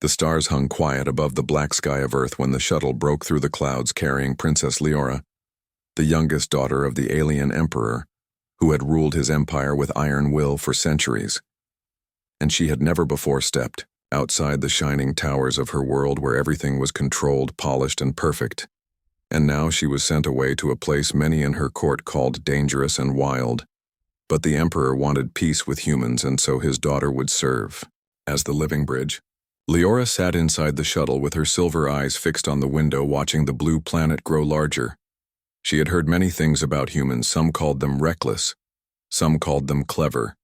The stars hung quiet above the black sky of Earth when the shuttle broke through the clouds carrying Princess Leora, the youngest daughter of the alien emperor, who had ruled his empire with iron will for centuries. And she had never before stepped outside the shining towers of her world where everything was controlled, polished, and perfect. And now she was sent away to a place many in her court called dangerous and wild. But the emperor wanted peace with humans, and so his daughter would serve as the living bridge. Leora sat inside the shuttle with her silver eyes fixed on the window, watching the blue planet grow larger. She had heard many things about humans. Some called them reckless, some called them clever,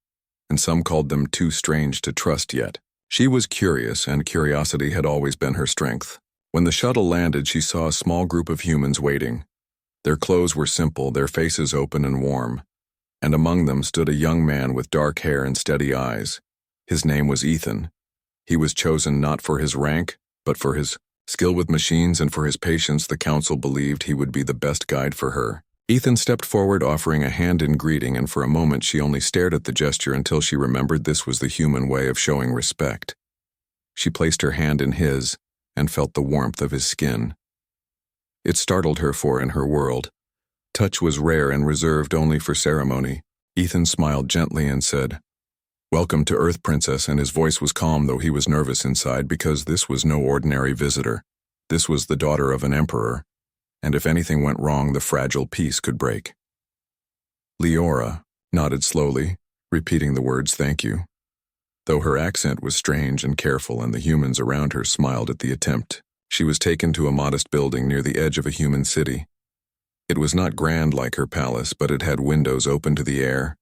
and some called them too strange to trust yet. She was curious, and curiosity had always been her strength. When the shuttle landed, she saw a small group of humans waiting. Their clothes were simple, their faces open and warm, and among them stood a young man with dark hair and steady eyes. His name was Ethan. He was chosen not for his rank, but for his skill with machines and for his patience. The council believed he would be the best guide for her. Ethan stepped forward, offering a hand in greeting, and for a moment she only stared at the gesture until she remembered this was the human way of showing respect. She placed her hand in his and felt the warmth of his skin. It startled her, for in her world, touch was rare and reserved only for ceremony. Ethan smiled gently and said, "Welcome to Earth, Princess," and his voice was calm, though he was nervous inside, because this was no ordinary visitor. This was the daughter of an emperor, and if anything went wrong, the fragile peace could break. Leora nodded slowly, repeating the words "thank you," though her accent was strange and careful, and the humans around her smiled at the attempt. She was taken to a modest building near the edge of a human city. It was not grand like her palace, but it had windows open to the air,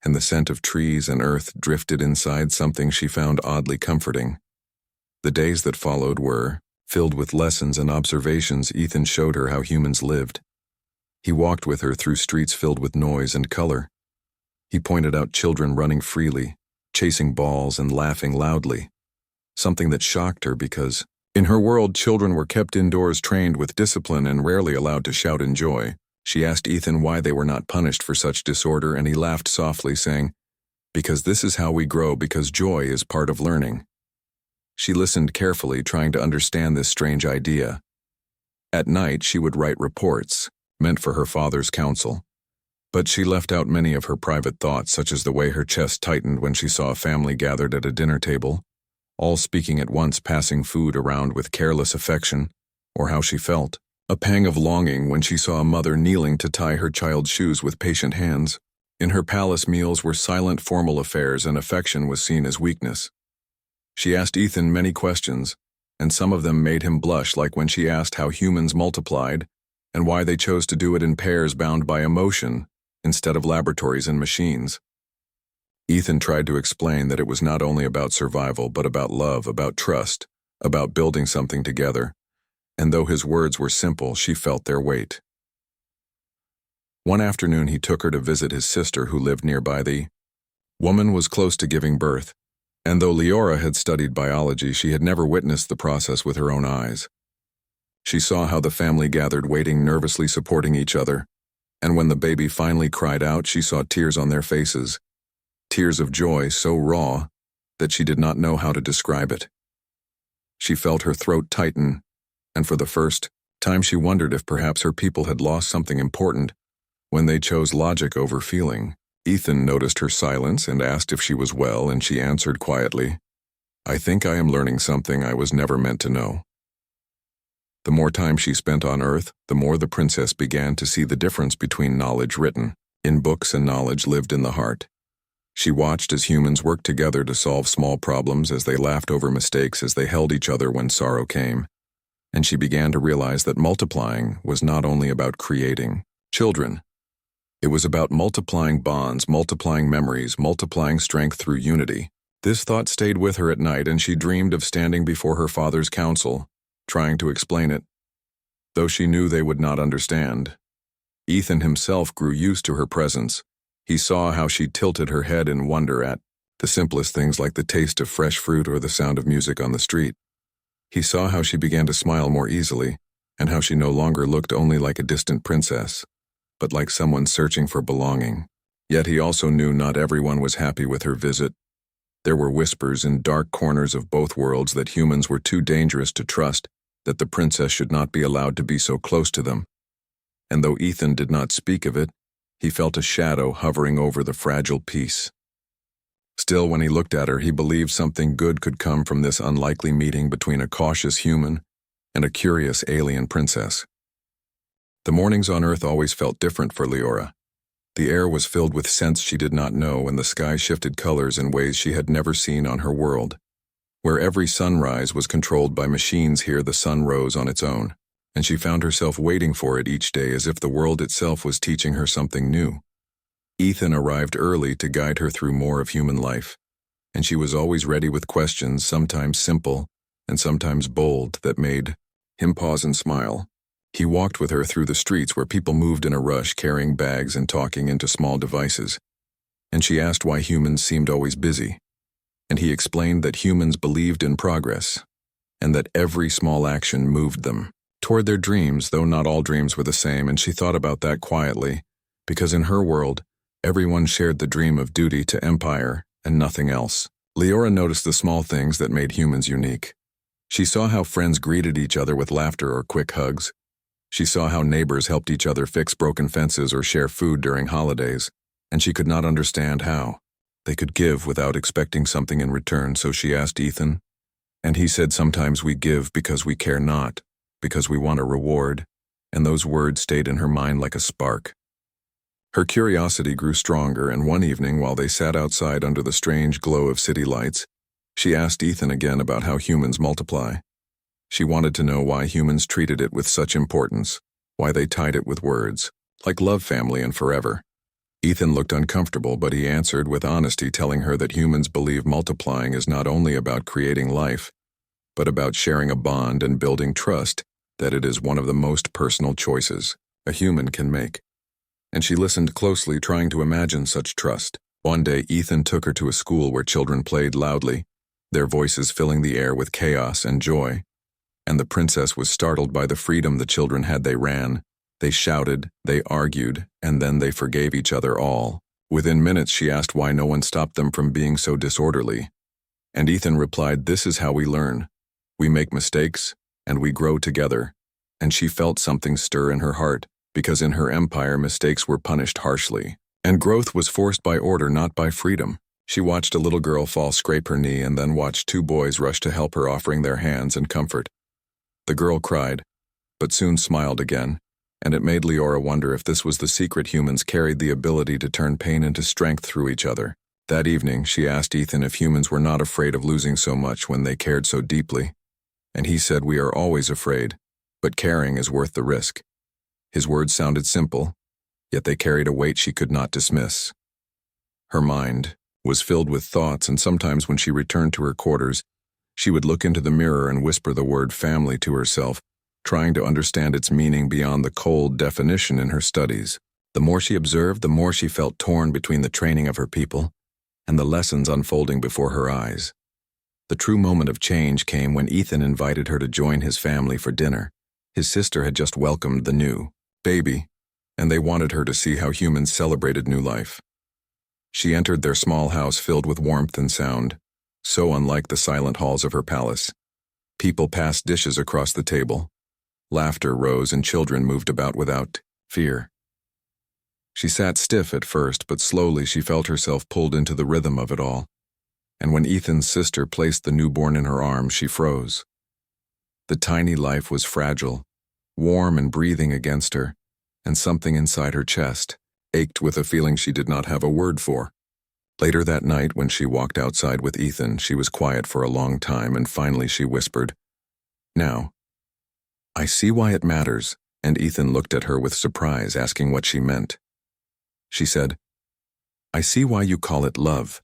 and the scent of trees and earth drifted inside, something she found oddly comforting. The days that followed were filled with lessons and observations. Ethan showed her how humans lived. He walked with her through streets filled with noise and color. He pointed out children running freely, chasing balls and laughing loudly, something that shocked her because, in her world, children were kept indoors, trained with discipline, and rarely allowed to shout in joy. She asked Ethan why they were not punished for such disorder, and he laughed softly, saying, "Because this is how we grow, because joy is part of learning." She listened carefully, trying to understand this strange idea. At night, she would write reports, meant for her father's council. But she left out many of her private thoughts, such as the way her chest tightened when she saw a family gathered at a dinner table, all speaking at once, passing food around with careless affection, or how she felt a pang of longing when she saw a mother kneeling to tie her child's shoes with patient hands. In her palace, meals were silent, formal affairs, and affection was seen as weakness. She asked Ethan many questions, and some of them made him blush, like when she asked how humans multiplied and why they chose to do it in pairs bound by emotion instead of laboratories and machines. Ethan tried to explain that it was not only about survival, but about love, about trust, about building something together. And though his words were simple, she felt their weight. One afternoon, he took her to visit his sister, who lived nearby. The woman was close to giving birth, and though Leora had studied biology, she had never witnessed the process with her own eyes. She saw how the family gathered, waiting, nervously supporting each other, and when the baby finally cried out, she saw tears on their faces, tears of joy so raw that she did not know how to describe it. She felt her throat tighten, and for the first time she wondered if perhaps her people had lost something important when they chose logic over feeling. Ethan noticed her silence and asked if she was well, and she answered quietly, "I think I am learning something I was never meant to know." The more time she spent on Earth, the more the princess began to see the difference between knowledge written in books and knowledge lived in the heart. She watched as humans worked together to solve small problems, as they laughed over mistakes, as they held each other when sorrow came. And she began to realize that multiplying was not only about creating children. It was about multiplying bonds, multiplying memories, multiplying strength through unity. This thought stayed with her at night, and she dreamed of standing before her father's council, trying to explain it, though she knew they would not understand. Ethan himself grew used to her presence. He saw how she tilted her head in wonder at the simplest things, like the taste of fresh fruit or the sound of music on the street. He saw how she began to smile more easily, and how she no longer looked only like a distant princess, but like someone searching for belonging. Yet he also knew not everyone was happy with her visit. There were whispers in dark corners of both worlds that humans were too dangerous to trust, that the princess should not be allowed to be so close to them. And though Ethan did not speak of it, he felt a shadow hovering over the fragile peace. Still, when he looked at her, he believed something good could come from this unlikely meeting between a cautious human and a curious alien princess. The mornings on Earth always felt different for Leora. The air was filled with scents she did not know, and the sky shifted colors in ways she had never seen on her world. Where every sunrise was controlled by machines, here the sun rose on its own, and she found herself waiting for it each day as if the world itself was teaching her something new. Ethan arrived early to guide her through more of human life, and she was always ready with questions, sometimes simple and sometimes bold, that made him pause and smile. He walked with her through the streets where people moved in a rush, carrying bags and talking into small devices. And she asked why humans seemed always busy. And he explained that humans believed in progress, and that every small action moved them toward their dreams, though not all dreams were the same, and she thought about that quietly, because in her world, everyone shared the dream of duty to empire and nothing else. Leora noticed the small things that made humans unique. She saw how friends greeted each other with laughter or quick hugs. She saw how neighbors helped each other fix broken fences or share food during holidays, and she could not understand how they could give without expecting something in return, so she asked Ethan, and he said, "Sometimes we give because we care not, because we want a reward," and those words stayed in her mind like a spark. Her curiosity grew stronger, and one evening, while they sat outside under the strange glow of city lights, she asked Ethan again about how humans multiply. She wanted to know why humans treated it with such importance, why they tied it with words, like love, family, and forever. Ethan looked uncomfortable, but he answered with honesty, telling her that humans believe multiplying is not only about creating life, but about sharing a bond and building trust, that it is one of the most personal choices a human can make. And she listened closely, trying to imagine such trust. One day, Ethan took her to a school where children played loudly, their voices filling the air with chaos and joy. And the princess was startled by the freedom the children had. They ran, they shouted, they argued, and then they forgave each other all. Within minutes, she asked why no one stopped them from being so disorderly. And Ethan replied, "This is how we learn. We make mistakes, and we grow together." And she felt something stir in her heart, because in her empire, mistakes were punished harshly, and growth was forced by order, not by freedom. She watched a little girl fall, scrape her knee, and then watched two boys rush to help her, offering their hands and comfort. The girl cried, but soon smiled again, and it made Leora wonder if this was the secret: humans carried the ability to turn pain into strength through each other. That evening, she asked Ethan if humans were not afraid of losing so much when they cared so deeply. And he said, "We are always afraid, but caring is worth the risk." His words sounded simple, yet they carried a weight she could not dismiss. Her mind was filled with thoughts, and sometimes when she returned to her quarters, she would look into the mirror and whisper the word family to herself, trying to understand its meaning beyond the cold definition in her studies. The more she observed, the more she felt torn between the training of her people and the lessons unfolding before her eyes. The true moment of change came when Ethan invited her to join his family for dinner. His sister had just welcomed the new baby, and they wanted her to see how humans celebrated new life. She entered their small house filled with warmth and sound, so unlike the silent halls of her palace. People passed dishes across the table. Laughter rose and children moved about without fear. She sat stiff at first, but slowly she felt herself pulled into the rhythm of it all. And when Ethan's sister placed the newborn in her arms, she froze. The tiny life was fragile, warm and breathing against her, and something inside her chest ached with a feeling she did not have a word for. Later that night, when she walked outside with Ethan, she was quiet for a long time, and finally she whispered, "Now, I see why it matters," and Ethan looked at her with surprise, asking what she meant. She said, "I see why you call it love.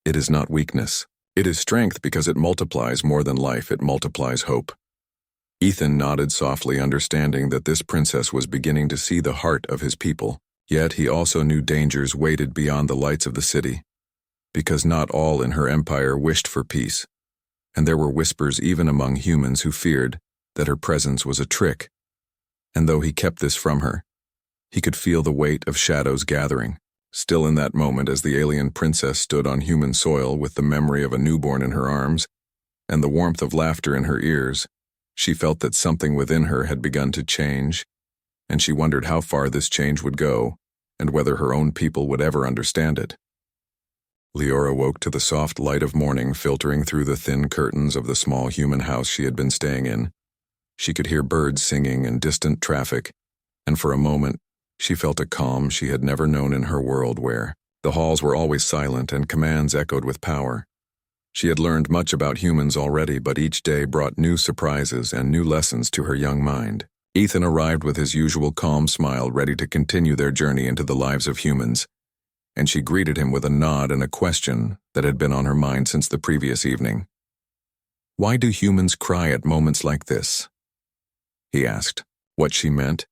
It is not weakness. It is strength, because it multiplies more than life. It multiplies hope." Ethan nodded softly, understanding that this princess was beginning to see the heart of his people. Yet he also knew dangers waited beyond the lights of the city, because not all in her empire wished for peace, and there were whispers even among humans who feared that her presence was a trick. And though he kept this from her, he could feel the weight of shadows gathering, Still in that moment, as the alien princess stood on human soil with the memory of a newborn in her arms and the warmth of laughter in her ears, she felt that something within her had begun to change, and she wondered how far this change would go and whether her own people would ever understand it. Leora woke to the soft light of morning filtering through the thin curtains of the small human house she had been staying in. She could hear birds singing and distant traffic, and for a moment, she felt a calm she had never known in her world where the halls were always silent and commands echoed with power. She had learned much about humans already, but each day brought new surprises and new lessons to her young mind. Ethan arrived with his usual calm smile, ready to continue their journey into the lives of humans, and she greeted him with a nod and a question that had been on her mind since the previous evening. "Why do humans cry at moments like this?" he asked. What she meant,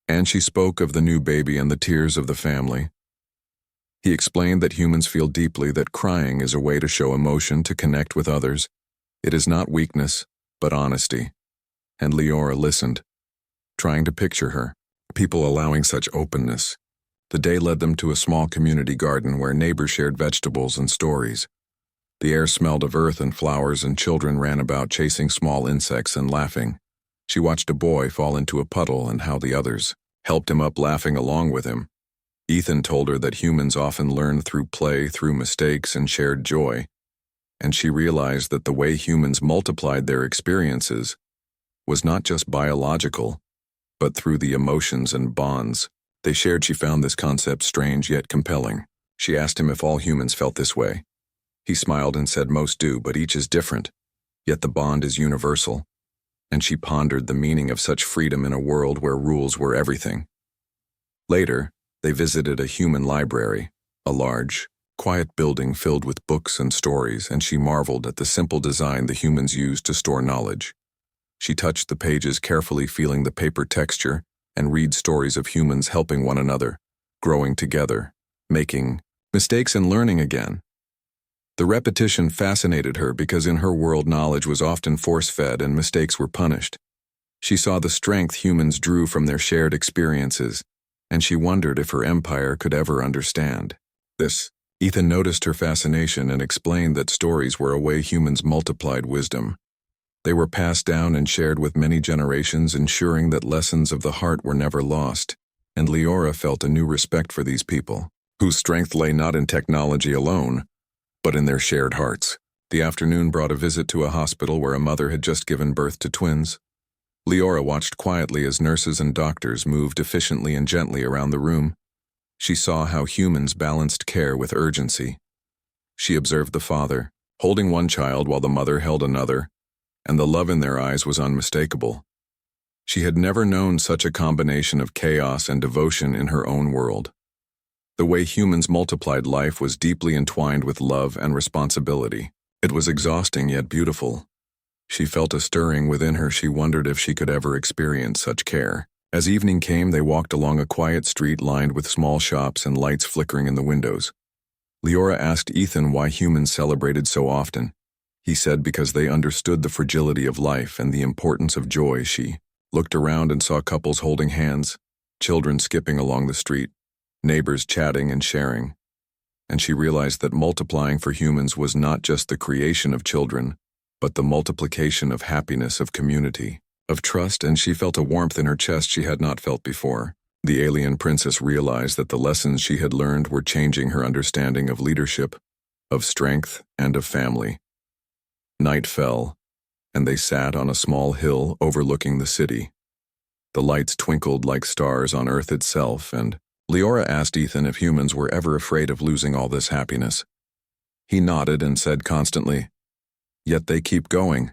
and she spoke of the new baby and the tears of the family. He explained that humans feel deeply, that crying is a way to show emotion, to connect with others. It is not weakness, but honesty. And Leora listened, trying to picture her, people allowing such openness. The day led them to a small community garden where neighbors shared vegetables and stories. The air smelled of earth and flowers, and children ran about chasing small insects and laughing. She watched a boy fall into a puddle and how the others helped him up, laughing along with him. Ethan told her that humans often learn through play, through mistakes and shared joy, and she realized that the way humans multiplied their experiences was not just biological, but through the emotions and bonds they shared. She found this concept strange yet compelling. She asked him if all humans felt this way. He smiled and said most do, but each is different, yet the bond is universal. And she pondered the meaning of such freedom in a world where rules were everything. Later, they visited a human library, a large, quiet building filled with books and stories, and she marveled at the simple design the humans used to store knowledge. She touched the pages carefully, feeling the paper texture, and read stories of humans helping one another, growing together, making mistakes and learning again. The repetition fascinated her because in her world knowledge was often force-fed and mistakes were punished. She saw the strength humans drew from their shared experiences, and she wondered if her empire could ever understand this. Ethan noticed her fascination and explained that stories were a way humans multiplied wisdom. They were passed down and shared with many generations, ensuring that lessons of the heart were never lost, and Leora felt a new respect for these people, whose strength lay not in technology alone, but in their shared hearts. The afternoon brought a visit to a hospital where a mother had just given birth to twins. Leora watched quietly as nurses and doctors moved efficiently and gently around the room. She saw how humans balanced care with urgency. She observed the father, holding one child while the mother held another, and the love in their eyes was unmistakable. She had never known such a combination of chaos and devotion in her own world. The way humans multiplied life was deeply entwined with love and responsibility. It was exhausting yet beautiful. She felt a stirring within her. She wondered if she could ever experience such care. As evening came, they walked along a quiet street lined with small shops and lights flickering in the windows. Leora asked Ethan why humans celebrated so often. He said because they understood the fragility of life and the importance of joy. She looked around and saw couples holding hands, children skipping along the street, neighbors chatting and sharing. And she realized that multiplying for humans was not just the creation of children, but the multiplication of happiness, of community, of trust, and she felt a warmth in her chest she had not felt before. The alien princess realized that the lessons she had learned were changing her understanding of leadership, of strength, and of family. Night fell, and they sat on a small hill overlooking the city. The lights twinkled like stars on Earth itself, and Leora asked Ethan if humans were ever afraid of losing all this happiness. He nodded and said constantly, "Yet they keep going,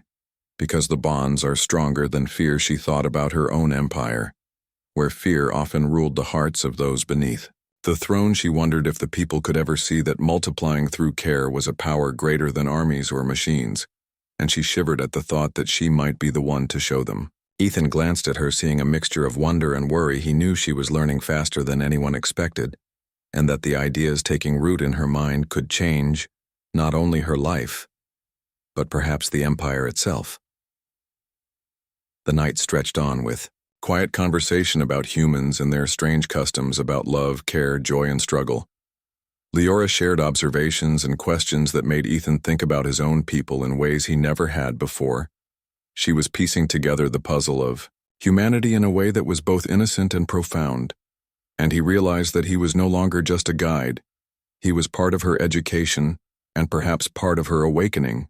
because the bonds are stronger than fear." She thought about her own empire, where fear often ruled the hearts of those beneath the throne. She wondered if the people could ever see that multiplying through care was a power greater than armies or machines, and she shivered at the thought that she might be the one to show them. Ethan glanced at her, seeing a mixture of wonder and worry. He knew she was learning faster than anyone expected, and that the ideas taking root in her mind could change not only her life, but perhaps the empire itself. The night stretched on with quiet conversation about humans and their strange customs, about love, care, joy, and struggle. Leora shared observations and questions that made Ethan think about his own people in ways he never had before. She was piecing together the puzzle of humanity in a way that was both innocent and profound, and he realized that he was no longer just a guide. He was part of her education, and perhaps part of her awakening.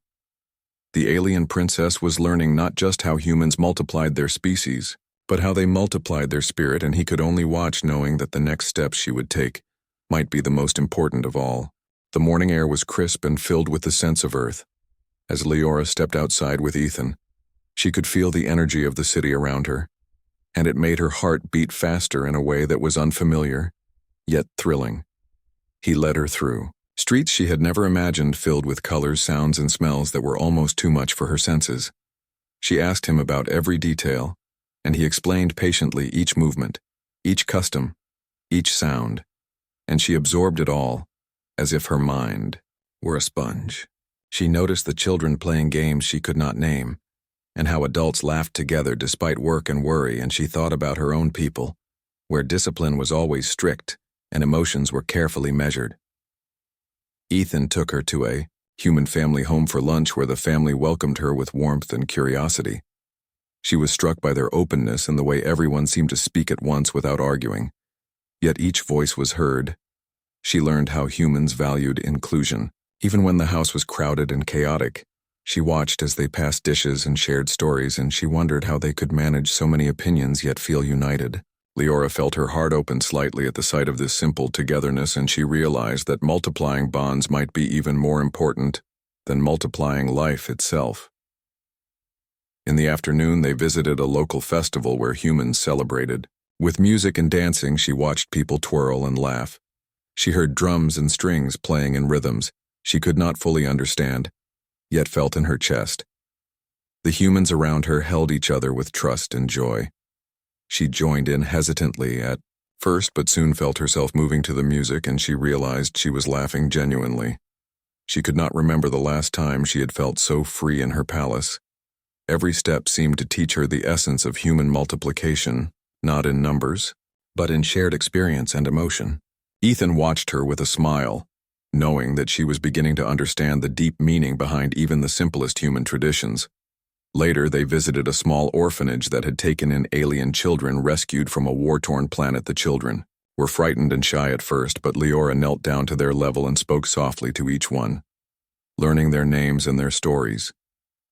The alien princess was learning not just how humans multiplied their species, but how they multiplied their spirit, and he could only watch, knowing that the next steps she would take might be the most important of all. The morning air was crisp and filled with the sense of earth. As Leora stepped outside with Ethan, she could feel the energy of the city around her, and it made her heart beat faster in a way that was unfamiliar, yet thrilling. He led her through streets she had never imagined, filled with colors, sounds, and smells that were almost too much for her senses. She asked him about every detail, and he explained patiently each movement, each custom, each sound, and she absorbed it all, as if her mind were a sponge. She noticed the children playing games she could not name, and how adults laughed together despite work and worry, and she thought about her own people, where discipline was always strict and emotions were carefully measured. Ethan took her to a human family home for lunch, where the family welcomed her with warmth and curiosity. She was struck by their openness and the way everyone seemed to speak at once without arguing, yet each voice was heard. She learned how humans valued inclusion. Even when the house was crowded and chaotic, she watched as they passed dishes and shared stories, and she wondered how they could manage so many opinions yet feel united. Leora felt her heart open slightly at the sight of this simple togetherness, and she realized that multiplying bonds might be even more important than multiplying life itself. In the afternoon, they visited a local festival where humans celebrated. With music and dancing, she watched people twirl and laugh. She heard drums and strings playing in rhythms she could not fully understand, yet felt in her chest. The humans around her held each other with trust and joy. She joined in hesitantly at first, but soon felt herself moving to the music, and she realized she was laughing genuinely. She could not remember the last time she had felt so free in her palace. Every step seemed to teach her the essence of human multiplication, not in numbers, but in shared experience and emotion. Ethan watched her with a smile, knowing that she was beginning to understand the deep meaning behind even the simplest human traditions. Later, they visited a small orphanage that had taken in alien children rescued from a war-torn planet. The children were frightened and shy at first, but Leora knelt down to their level and spoke softly to each one, learning their names and their stories.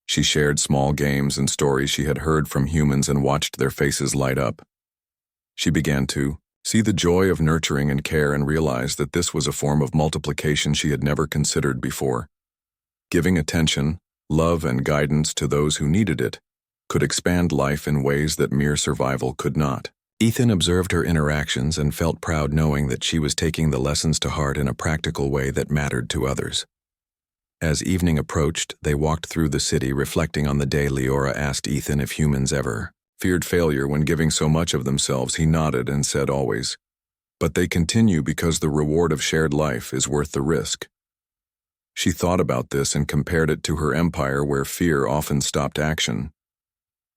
She shared small games and stories she had heard from humans and watched their faces light up. She began to see the joy of nurturing and care, and realized that this was a form of multiplication she had never considered before. Giving attention, love, and guidance to those who needed it could expand life in ways that mere survival could not. Ethan observed her interactions and felt proud, knowing that she was taking the lessons to heart in a practical way that mattered to others. As evening approached, they walked through the city, reflecting on the day. Leora asked Ethan if humans ever feared failure when giving so much of themselves. He nodded and said, "Always. But they continue because the reward of shared life is worth the risk." She thought about this and compared it to her empire, where fear often stopped action.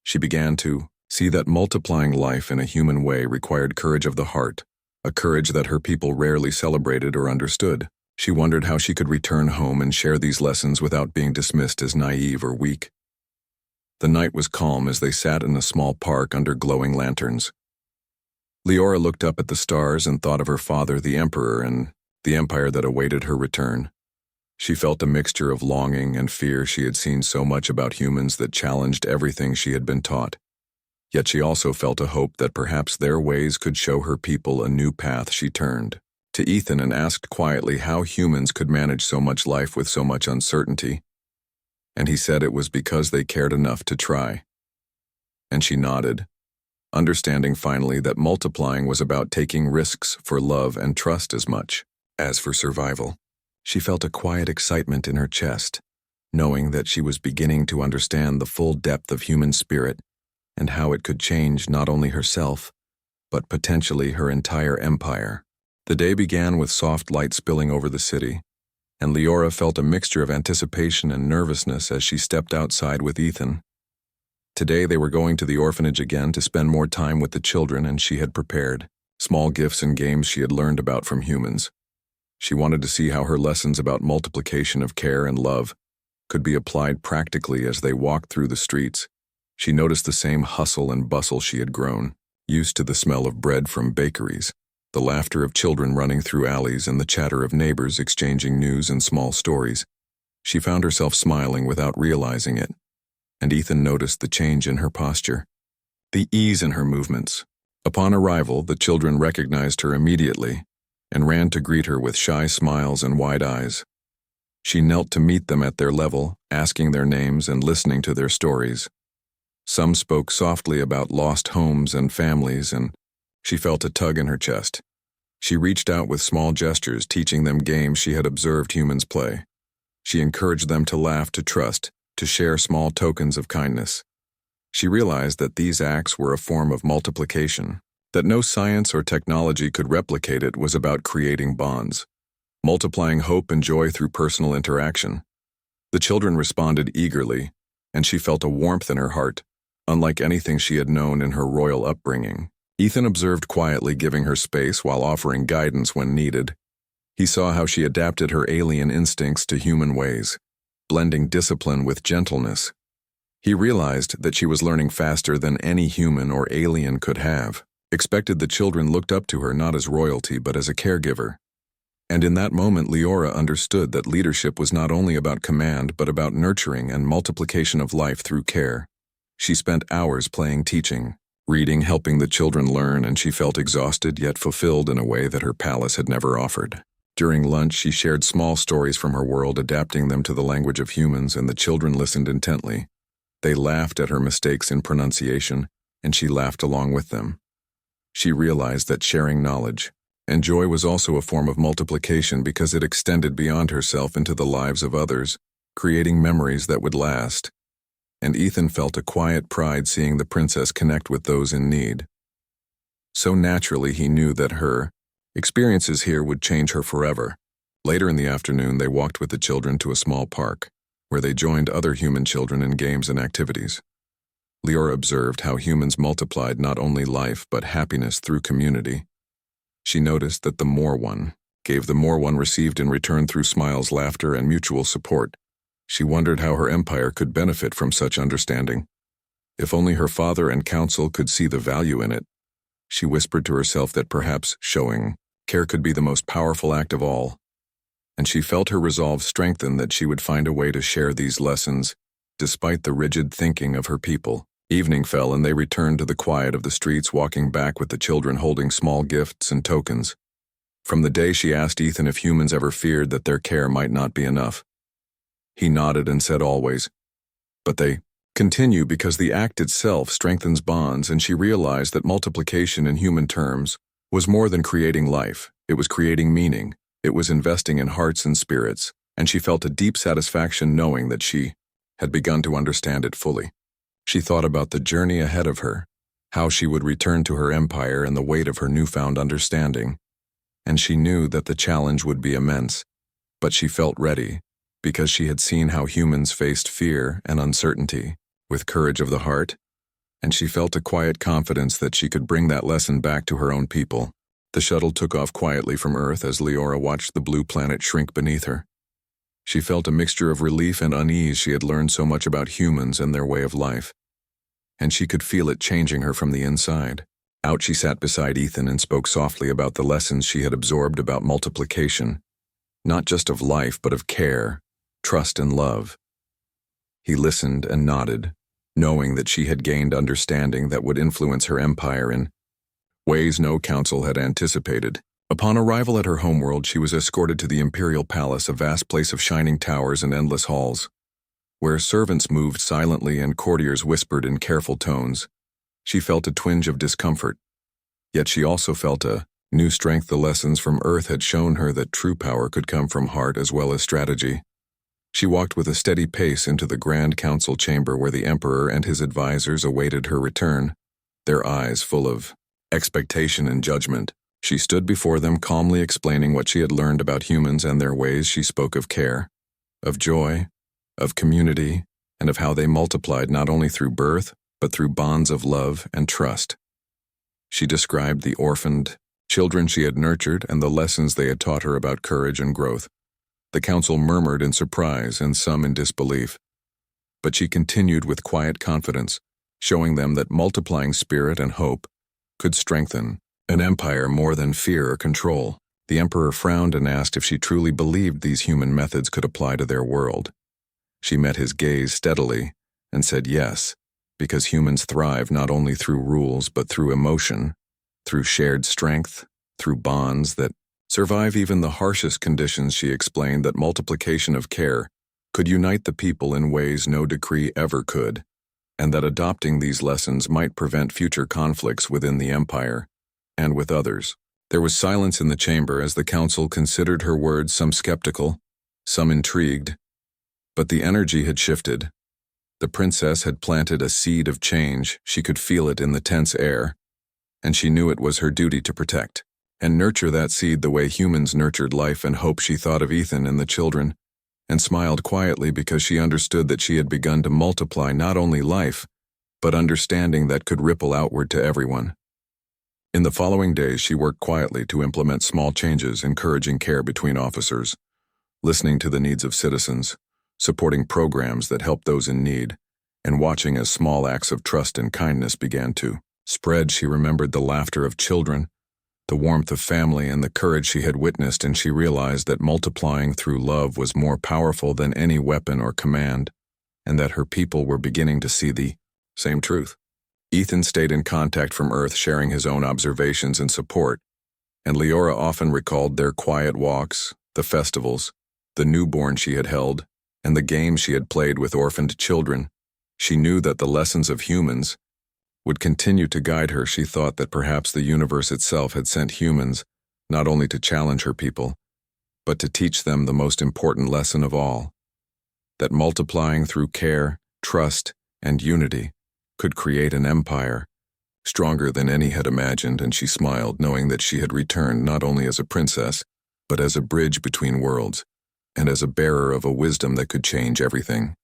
She began to see that multiplying life in a human way required courage of the heart, a courage that her people rarely celebrated or understood. She wondered how she could return home and share these lessons without being dismissed as naive or weak. The night was calm as they sat in a small park under glowing lanterns. Leora looked up at the stars and thought of her father, the emperor, and the empire that awaited her return. She felt a mixture of longing and fear. She had seen so much about humans that challenged everything she had been taught. Yet she also felt a hope that perhaps their ways could show her people a new path. She turned to Ethan and asked quietly how humans could manage so much life with so much uncertainty. And he said it was because they cared enough to try. And she nodded, understanding finally that multiplying was about taking risks for love and trust as much as for survival. She felt a quiet excitement in her chest, knowing that she was beginning to understand the full depth of human spirit and how it could change not only herself, but potentially her entire empire. The day began with soft light spilling over the city, and Leora felt a mixture of anticipation and nervousness as she stepped outside with Ethan. Today they were going to the orphanage again to spend more time with the children, and she had prepared small gifts and games she had learned about from humans. She wanted to see how her lessons about multiplication of care and love could be applied practically as they walked through the streets. She noticed the same hustle and bustle she had grown used to: the smell of bread from bakeries, the laughter of children running through alleys, and the chatter of neighbors exchanging news and small stories. She found herself smiling without realizing it, and Ethan noticed the change in her posture, the ease in her movements. Upon arrival, the children recognized her immediately and ran to greet her with shy smiles and wide eyes. She knelt to meet them at their level, asking their names and listening to their stories. Some spoke softly about lost homes and families, and she felt a tug in her chest. She reached out with small gestures, teaching them games she had observed humans play. She encouraged them to laugh, to trust, to share small tokens of kindness. She realized that these acts were a form of multiplication, that no science or technology could replicate. It was about creating bonds, multiplying hope and joy through personal interaction. The children responded eagerly, and she felt a warmth in her heart, unlike anything she had known in her royal upbringing. Ethan observed quietly, giving her space while offering guidance when needed. He saw how she adapted her alien instincts to human ways, blending discipline with gentleness. He realized that she was learning faster than any human or alien could have. Expected the children looked up to her not as royalty but as a caregiver. And in that moment, Leora understood that leadership was not only about command but about nurturing and multiplication of life through care. She spent hours playing, teaching, reading, helping the children learn, and she felt exhausted yet fulfilled in a way that her palace had never offered. During lunch, she shared small stories from her world, adapting them to the language of humans, and the children listened intently. They laughed at her mistakes in pronunciation, and she laughed along with them. She realized that sharing knowledge and joy was also a form of multiplication because it extended beyond herself into the lives of others, creating memories that would last. And Ethan felt a quiet pride seeing the princess connect with those in need. So naturally, he knew that her experiences here would change her forever. Later in the afternoon, they walked with the children to a small park, where they joined other human children in games and activities. Leora observed how humans multiplied not only life but happiness through community. She noticed that the more one gave, the more one received in return through smiles, laughter, and mutual support. She wondered how her empire could benefit from such understanding. If only her father and council could see the value in it. She whispered to herself that perhaps showing care could be the most powerful act of all. And she felt her resolve strengthen, that she would find a way to share these lessons, despite the rigid thinking of her people. Evening fell and they returned to the quiet of the streets, walking back with the children holding small gifts and tokens. From the day she asked Ethan if humans ever feared that their care might not be enough. He nodded and said always, but they continue because the act itself strengthens bonds, and she realized that multiplication in human terms was more than creating life. It was creating meaning. It was investing in hearts and spirits, and she felt a deep satisfaction knowing that she had begun to understand it fully. She thought about the journey ahead of her, how she would return to her empire and the weight of her newfound understanding. And she knew that the challenge would be immense, but she felt ready, because she had seen how humans faced fear and uncertainty with courage of the heart, and she felt a quiet confidence that she could bring that lesson back to her own people. The shuttle took off quietly from Earth as Leora watched the blue planet shrink beneath her. She felt a mixture of relief and unease. She had learned so much about humans and their way of life, and she could feel it changing her from the inside. Out she sat beside Ethan and spoke softly about the lessons she had absorbed about multiplication, not just of life but of care, trust, and love. He listened and nodded, knowing that she had gained understanding that would influence her empire in ways no council had anticipated. Upon arrival at her homeworld, she was escorted to the imperial palace, a vast place of shining towers and endless halls, where servants moved silently and courtiers whispered in careful tones. She felt a twinge of discomfort, yet she also felt a new strength. The lessons from Earth had shown her that true power could come from heart as well as strategy. She walked with a steady pace into the Grand Council chamber where the Emperor and his advisors awaited her return, their eyes full of expectation and judgment. She stood before them, calmly explaining what she had learned about humans and their ways. She spoke of care, of joy, of community, and of how they multiplied not only through birth, but through bonds of love and trust. She described the orphaned children she had nurtured and the lessons they had taught her about courage and growth. The council murmured in surprise and some in disbelief. But she continued with quiet confidence, showing them that multiplying spirit and hope could strengthen an empire more than fear or control. The emperor frowned and asked if she truly believed these human methods could apply to their world. She met his gaze steadily and said yes, because humans thrive not only through rules but through emotion, through shared strength, through bonds that survive even the harshest conditions. She explained that multiplication of care could unite the people in ways no decree ever could, and that adopting these lessons might prevent future conflicts within the empire and with others. There was silence in the chamber as the council considered her words, some skeptical, some intrigued. But the energy had shifted. The princess had planted a seed of change. She could feel it in the tense air, and she knew it was her duty to protect and nurture that seed the way humans nurtured life and hope. She thought of Ethan and the children, and smiled quietly because she understood that she had begun to multiply not only life, but understanding that could ripple outward to everyone. In the following days, she worked quietly to implement small changes, encouraging care between officers, listening to the needs of citizens, supporting programs that helped those in need, and watching as small acts of trust and kindness began to spread. She remembered the laughter of children, the warmth of family, and the courage she had witnessed, and she realized that multiplying through love was more powerful than any weapon or command, and that her people were beginning to see the same truth. Ethan stayed in contact from Earth, sharing his own observations and support, and Leora often recalled their quiet walks, the festivals, the newborn she had held, and the games she had played with orphaned children. She knew that the lessons of humans would continue to guide her. She thought that perhaps the universe itself had sent humans not only to challenge her people, but to teach them the most important lesson of all, that multiplying through care, trust, and unity could create an empire stronger than any had imagined. And she smiled, knowing that she had returned not only as a princess, but as a bridge between worlds, and as a bearer of a wisdom that could change everything.